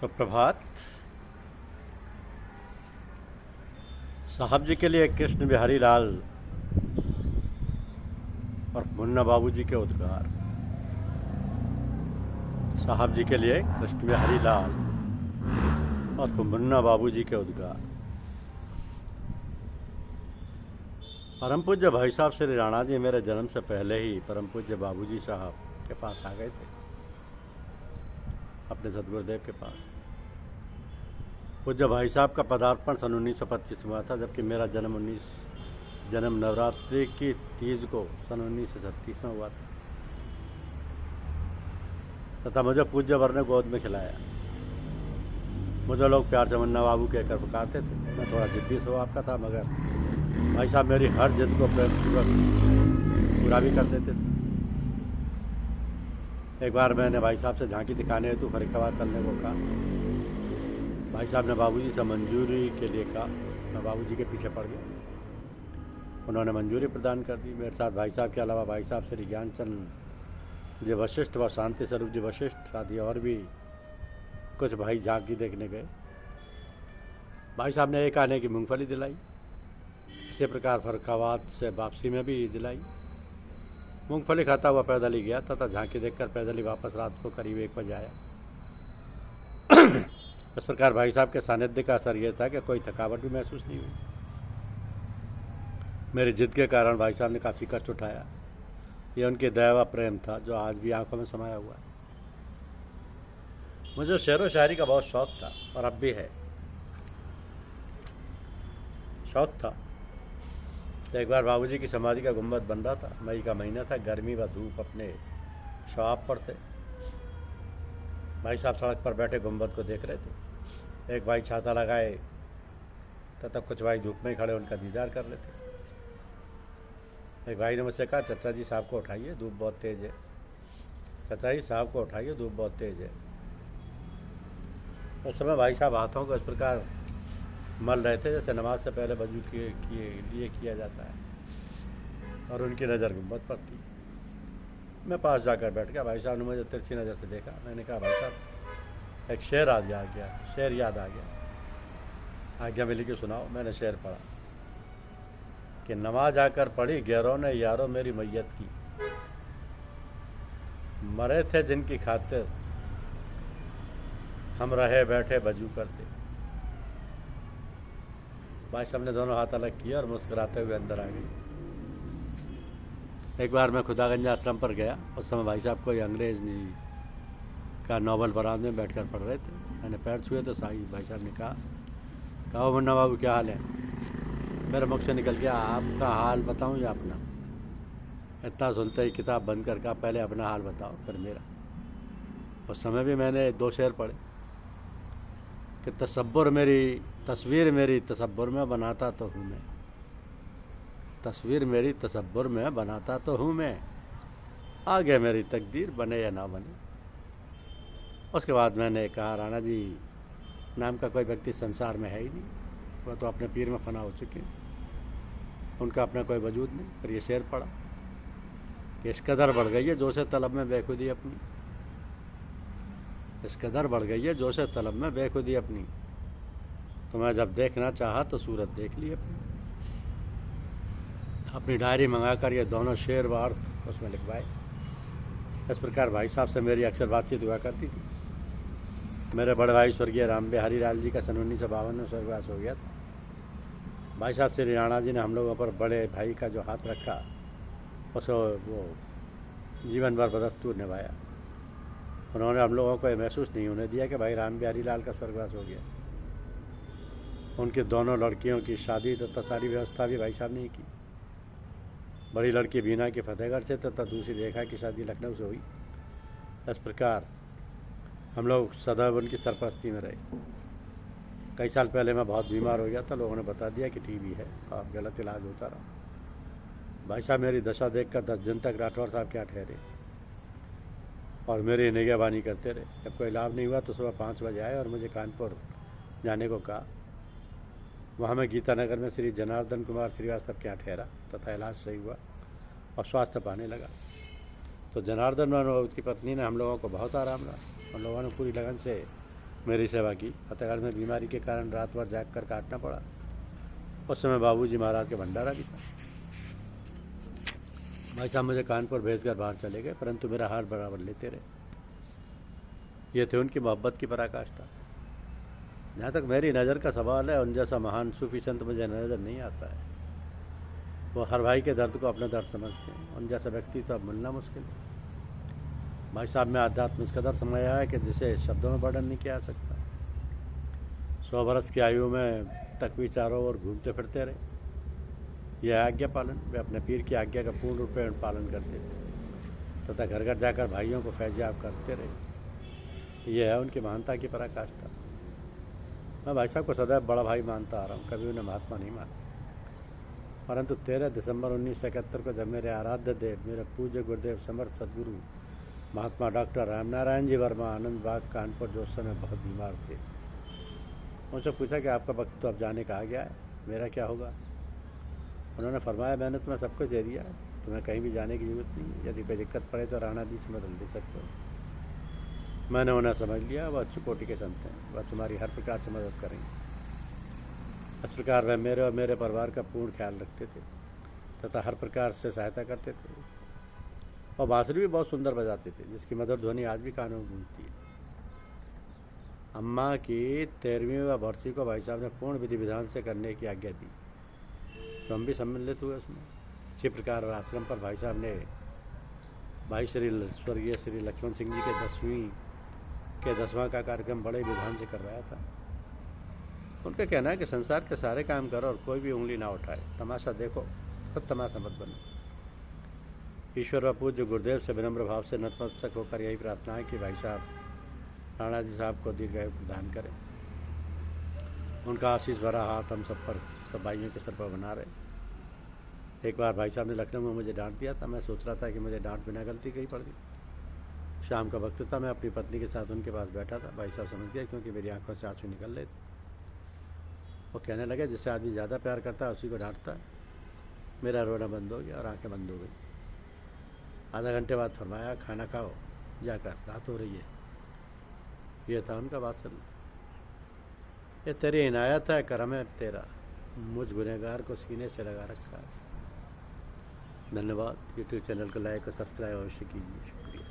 सुप्रभात। साहब जी के लिए कृष्ण बिहारी लाल और मुन्ना बाबू जी के उद्गार। साहब जी के लिए कृष्ण बिहारी लाल और मुन्ना बाबू जी के उद्गार। परम पूज्य भाई साहब श्री राणा जी मेरे जन्म से पहले ही परम पूज्य बाबू जी साहब के पास आ गए थे, अपने सदगुरुदेव के पास। पूज्य भाई साहब का पदार्पण सन 1925 में हुआ था, जबकि मेरा जन्म नवरात्रि की तीज को सन 1936 में हुआ था तथा मुझे पूज्य वर ने गोद में खिलाया। मुझे लोग प्यार से मुन्ना बाबू कहकर पुकारते थे। मैं थोड़ा जिद्दी स्वभाव का था, मगर भाई साहब मेरी हर जिद को प्रेमपूर्वक पूरा भी कर देते थे। एक बार मैंने भाई साहब से झांकी दिखाने हेतु फरीदाबाद चलने को कहा। भाई साहब ने बाबूजी से मंजूरी के लिए कहा। मैं बाबूजी के पीछे पड़ गया। उन्होंने मंजूरी प्रदान कर दी। मेरे साथ भाई साहब के अलावा भाई साहब श्री ज्ञानचंद जी वशिष्ठ व शांति स्वरूप जी वशिष्ठ आदि और भी कुछ भाई झांकी देखने गए। भाई साहब ने एक आने की मूंगफली दिलाई। इसी प्रकार फरीदाबाद से वापसी में भी दिलाई। मूंगफली खाता हुआ पैदल ही गया तथा झांकी देखकर पैदल ही वापस रात को करीब 1 बजे आया। इस प्रकार भाई साहब के सानिध्य का असर यह था कि कोई थकावट भी महसूस नहीं हुई। मेरी जिद के कारण भाई साहब ने काफ़ी कष्ट उठाया। यह उनकी दया व प्रेम था जो आज भी आंखों में समाया हुआ है। मुझे शेर व शायरी का बहुत शौक था और अब भी है। शौक था तो एक बार बाबूजी की समाधि का गुंबद बन रहा था। मई का महीना था, गर्मी व धूप अपने शवाब पर थे। भाई साहब सड़क पर बैठे गुंबद को देख रहे थे। एक भाई छाता लगाए तथा कुछ भाई धूप में खड़े उनका दीदार कर रहे थे। एक भाई ने मुझसे कहा, चाचा जी साहब को उठाइए, धूप बहुत तेज है। चाचा जी साहब को उठाइए, धूप बहुत तेज है। उस समय भाई साहब हाथों को इस प्रकार मल रहे थे जैसे नमाज से पहले वजू के लिए किया जाता है, और उनकी नज़र गुंबद पर थी। मैं पास जाकर बैठ गया। भाई साहब ने मुझे तिरछी नज़र से देखा। मैंने कहा, भाई साहब एक शेर शेर याद आ गया। आज्ञा मिली कि सुनाओ। मैंने शेर पढ़ा कि नमाज आकर पढ़ी गैरों ने यारों मेरी मैयत की, मरे थे जिनकी खातिर हम रहे बैठे वजू करते। भाई साहब ने दोनों हाथ अलग किए और मुस्कुराते हुए अंदर आ गए। एक बार मैं खुदागंज आश्रम पर गया। उस समय भाई साहब कोई अंग्रेज जी का नॉवल बरामदे में बैठकर पढ़ रहे थे। मैंने पैर छुए तो भाई साहब ने कहा, मुन्ना बाबू क्या हाल है? मेरे मुख से निकल गया, आपका हाल बताऊं या अपना? इतना सुनते ही किताब बंद कर कहा, पहले अपना हाल बताओ फिर मेरा। उस समय भी मैंने 2 शेर पढ़े कि तस्वीर मेरी तसब्बुर में बनाता तो हूँ मैं, तस्वीर मेरी तसब्बुर में बनाता तो हूँ मैं, आगे मेरी तकदीर बने या ना बने। उसके बाद मैंने कहा, राणा जी नाम का कोई व्यक्ति संसार में है ही नहीं, वह तो अपने पीर में फना हो चुके हैं, उनका अपना कोई वजूद नहीं। फिर ये शेर पढ़ा कि इस कदर बढ़ गई है जो से तलब में बेखुदी अपनी, इस कदर बढ़ गई है जो से तलब में बेखुदी अपनी, तो मैं जब देखना चाहा तो सूरत देख ली अपनी डायरी मंगाकर ये दोनों शेर व अर्थ उसमें लिखवाए। इस प्रकार भाई साहब से मेरी अक्सर बातचीत हुआ करती थी। मेरे बड़े भाई स्वर्गीय राम बिहारी लाल जी का सन 1952 में स्वर्गवास हो गया था। भाई साहब श्री राणा जी ने हम लोगों पर बड़े भाई का जो हाथ रखा उसको वो जीवन भर बदस्तूर निभाया। उन्होंने हम लोगों को ये महसूस नहीं होने दिया कि भाई राम बिहारी लाल का स्वर्गवास हो गया। उनकी दोनों लड़कियों की शादी तथा सारी व्यवस्था भी भाई साहब ने की। बड़ी लड़की बीना की फतेहगढ़ से तथा दूसरी रेखा की शादी लखनऊ से हुई। इस प्रकार हम लोग सदैव उनकी सरपरस्ती में रहे। कई साल पहले मैं बहुत बीमार हो गया था। लोगों ने बता दिया कि टीबी है और गलत इलाज होता रहा। भाई साहब मेरी दशा देखकर 10 दिन तक राठौर साहब क्या ठहरे और मेरी निगहबानी करते रहे। जब कोई लाभ नहीं हुआ तो सुबह 5 बजे आए और मुझे कानपुर जाने को कहा। वहाँ मैं गीता नगर में श्री जनार्दन कुमार श्रीवास्तव के यहाँ ठहरा तथा इलाज सही हुआ और स्वास्थ्य पाने लगा। तो जनार्दन और उसकी पत्नी ने हम लोगों को बहुत आराम रहा। उन लोगों ने पूरी लगन से मेरी सेवा की। फतेहगढ़ में बीमारी के कारण रात भर जाग कर काटना पड़ा। उस समय बाबूजी महाराज के भंडारा भी था। भाई साहब मुझे कानपुर भेजकर बाहर चले गए, परंतु मेरा हाथ बराबर लेते रहे। ये थे उनकी मोहब्बत की पराकाष्ठा। जहाँ तक मेरी नज़र का सवाल है, उन जैसा महान सूफी संत मुझे नज़र नहीं आता है। वो हर भाई के दर्द को अपना दर्द समझते हैं। उन जैसा व्यक्ति तो अब मिलना मुश्किल है। भाई साहब में आध्यात्म इस कदर समझ आया कि जिसे शब्दों में वर्णन नहीं किया जा सकता। 100 बरस की आयु में तक भी चारों ओर घूमते फिरते रहे। यह आज्ञा पालन, वे अपने पीर की आज्ञा का पूर्ण रूप में पालन करते थे तथा घर घर जाकर भाइयों को फैज़याब करते रहे। यह है उनकी महानता की पराकाष्ठा। मैं भाई साहब को सदैव बड़ा भाई मानता आ रहा हूँ, कभी उन्हें महात्मा नहीं माना। परंतु 13 दिसंबर 1971 को जब मेरे आराध्य देव, मेरे पूज्य गुरुदेव समर्थ सदगुरु महात्मा डॉक्टर रामनारायण जी वर्मा आनंद बाग कानपुर, जो उस समय बहुत बीमार थे, उनसे पूछा कि आपका वक्त तो अब जाने का आ गया है, मेरा क्या होगा। उन्होंने फरमाया, मैंने तुम्हें सब कुछ दे दिया है, तुम्हें कहीं भी जाने की जरूरत नहीं है। यदि कोई दिक्कत पड़े तो राणा जी से बदल दे सकते हो। मैंने उन्हें समझ लिया, वह उच्च कोटि के संत हैं, वह तुम्हारी हर प्रकार से मदद करेंगे। इस प्रकार वह मेरे और मेरे परिवार का पूर्ण ख्याल रखते थे तथा हर प्रकार से सहायता करते थे। और बांसुरी भी बहुत सुंदर बजाते थे, जिसकी मधुर ध्वनि आज भी कानों में गूंजती है। अम्मा की 13वीं बरसी को भाई साहब ने पूर्ण विधि विधान से करने की आज्ञा दी, तो हम भी सम्मिलित हुए उसमें। इसी प्रकार आश्रम पर भाई साहब ने भाई स्वर्गीय श्री लक्ष्मण सिंह जी के 10वां का कार्यक्रम बड़े विधान से करवाया था। उनका कहना है कि संसार के सारे काम करो और कोई भी उंगली ना उठाए, तमाशा देखो, खुद तमाशा मत बनो। ईश्वर व पूज्य गुरुदेव से विनम्र भाव से नतमस्तक होकर यही प्रार्थना है कि भाई साहब राणा जी साहब को दीर्घायु प्रदान करें। उनका आशीष भरा हाथ हम सब पर, सब भाइयों के सर पर बना रहे। एक बार भाई साहब ने लखनऊ में मुझे डांट दिया था। मैं सोच रहा था कि मुझे डांट बिना गलती कहीं पड़ गई। शाम का वक्त था, मैं अपनी पत्नी के साथ उनके पास बैठा था। भाई साहब समझ गए, क्योंकि मेरी आंखों से आंसू निकल रहे थे। वो कहने लगे, जिससे आदमी ज़्यादा प्यार करता है उसी को डांटता है। मेरा रोना बंद हो गया और आंखें बंद हो गई। आधा घंटे बाद फरमाया, खाना खाओ जाकर, रात हो रही है। ये था उनका वात्सल्य। ये तेरी इनायत है, करम है तेरा, मुझ गुनहगार को सीने से लगा रखा है। धन्यवाद। यूट्यूब चैनल को लाइक और सब्सक्राइब अवश्य कीजिए। शुक्रिया।